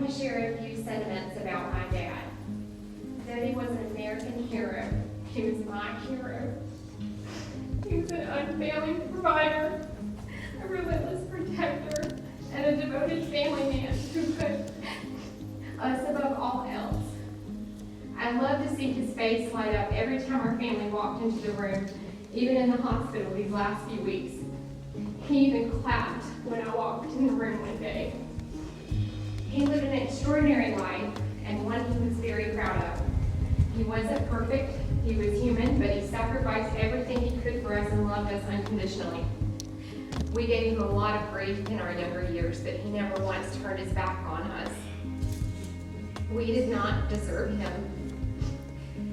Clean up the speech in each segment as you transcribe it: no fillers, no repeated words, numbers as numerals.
to share a few sentiments about my dad. Daddy was an American hero. He was my hero. He was an unfailing provider, a relentless protector, and a devoted family man who put us above all else. I love to see his face light up every time our family walked into the room, even in the hospital these last few weeks. He even clapped when I walked in the room one day. He lived an extraordinary life, and one he was very proud of. He wasn't perfect, he was human, but he sacrificed everything he could for us and loved us unconditionally. We gave him a lot of grief in our younger years, but he never once turned his back on us. We did not deserve him.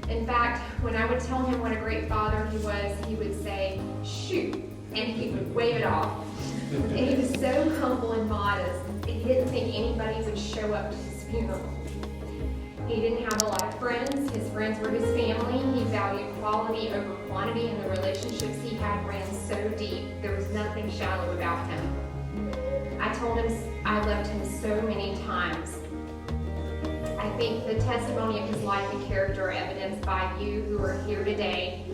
In fact, when I would tell him what a great father he was, he would say, "Shoot," and he would wave it off. And he was so humble and modest, he didn't think anybody would show up to his funeral. He didn't have a lot of friends. His friends were his family. He valued quality over quantity, and the relationships he had ran so deep, there was nothing shallow about him. I told him I loved him so many times. I think the testimony of his life and character are evidenced by you who are here today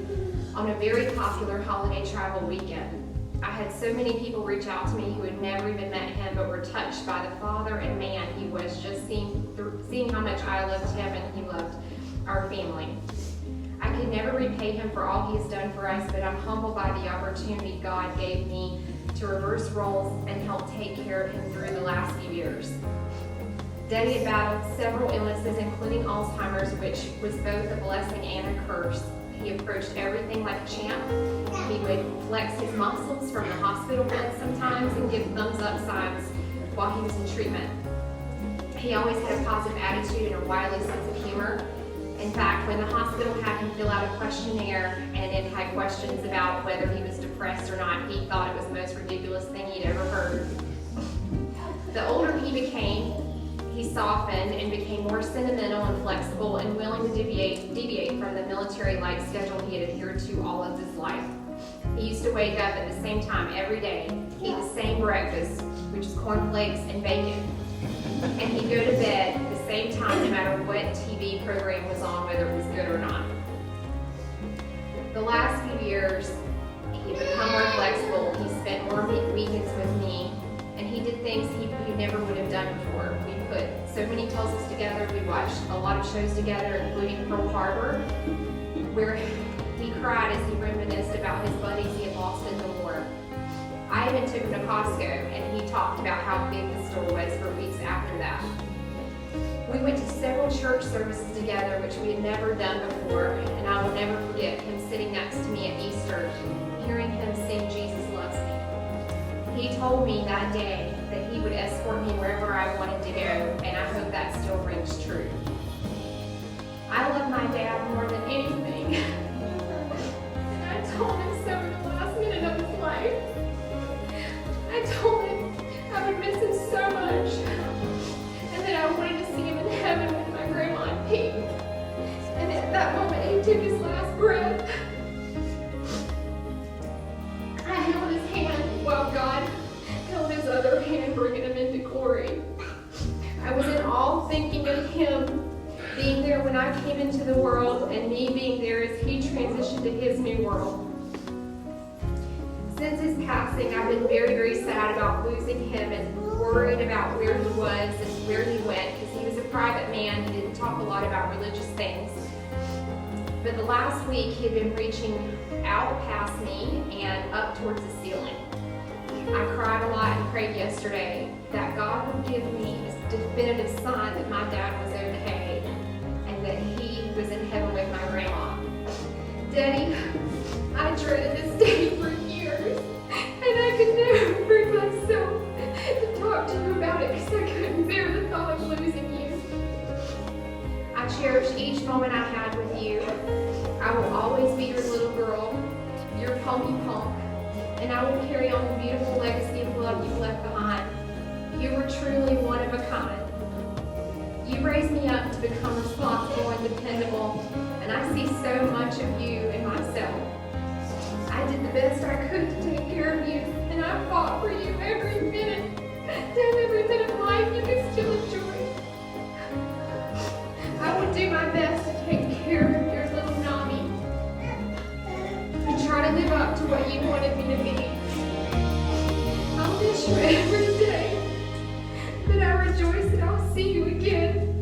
on a very popular holiday travel weekend. I had so many people reach out to me who had never even met him but were touched by the father and man he was, just seeing how much I loved him and he loved our family. I could never repay him for all he has done for us, but I'm humbled by the opportunity God gave me to reverse roles and help take care of him through the last few years. Daddy had battled several illnesses, including Alzheimer's, which was both a blessing and a curse. He approached everything like a champ. He would flex his muscles from the hospital bed sometimes and give thumbs up signs while he was in treatment. He always had a positive attitude and a wily sense of humor. In fact, when the hospital had him fill out a questionnaire and it had questions about whether he was depressed or not, he thought it was the most ridiculous thing he'd ever heard. The older he became, he softened and became more sentimental and flexible and willing to deviate from the military life schedule he had adhered to all of his life. He used to wake up at the same time every day, eat the same breakfast, which is cornflakes and bacon, and he'd go to bed at the same time no matter what TV program was on, whether it was good or not. The last few years, he'd become more flexible. He spent more weekends with me, and he did things he never would have done before. We put so many puzzles together. We watched a lot of shows together, including Pearl Harbor, where he cried as he reminisced about his buddies he had lost in the war. I even took him to Costco, and he talked about how big the store was for weeks after that. We went to several church services together, which we had never done before, and I will never forget him sitting next to me at Easter, hearing him sing "Jesus Loves Me." He told me that day that he would escort me wherever I wanted to go, and I hope that still rings true. I love my dad more than anything, and I told him so in the last minute of his life. I told him I would miss him so much, and that I wanted to see him in heaven with my grandma and Pete. And at that moment, he took his last breath. I held his hand while God held his other hand, bringing him into glory. I was in awe thinking of him being there when I came into the world, and me being there as he transitioned to his new world. Since his passing, I've been very, very sad about losing him and worried about where he was and where he went, because he was a private man. He didn't talk a lot about religious things. But the last week, he had been reaching out past me and up towards the ceiling. I cried a lot and prayed yesterday that God would give me a definitive sign that my dad was okay and that he was in heaven with my grandma. Daddy, I dreaded this day for years, and I could never bring myself to talk to you about it because I couldn't bear the thought of losing you. I cherish each moment I had with you. I will always be your little girl, your Punky Punk, and I will carry on the beautiful legacy of love you've left behind. You were truly one of a kind. You raised me up to become responsible and dependable, and I see so much of you in myself. I did the best I could to take care of you, and I fought for you every minute, to have every minute of life you could still enjoy. what you wanted me to be. I'll miss you every day, but I rejoice that I'll see you again.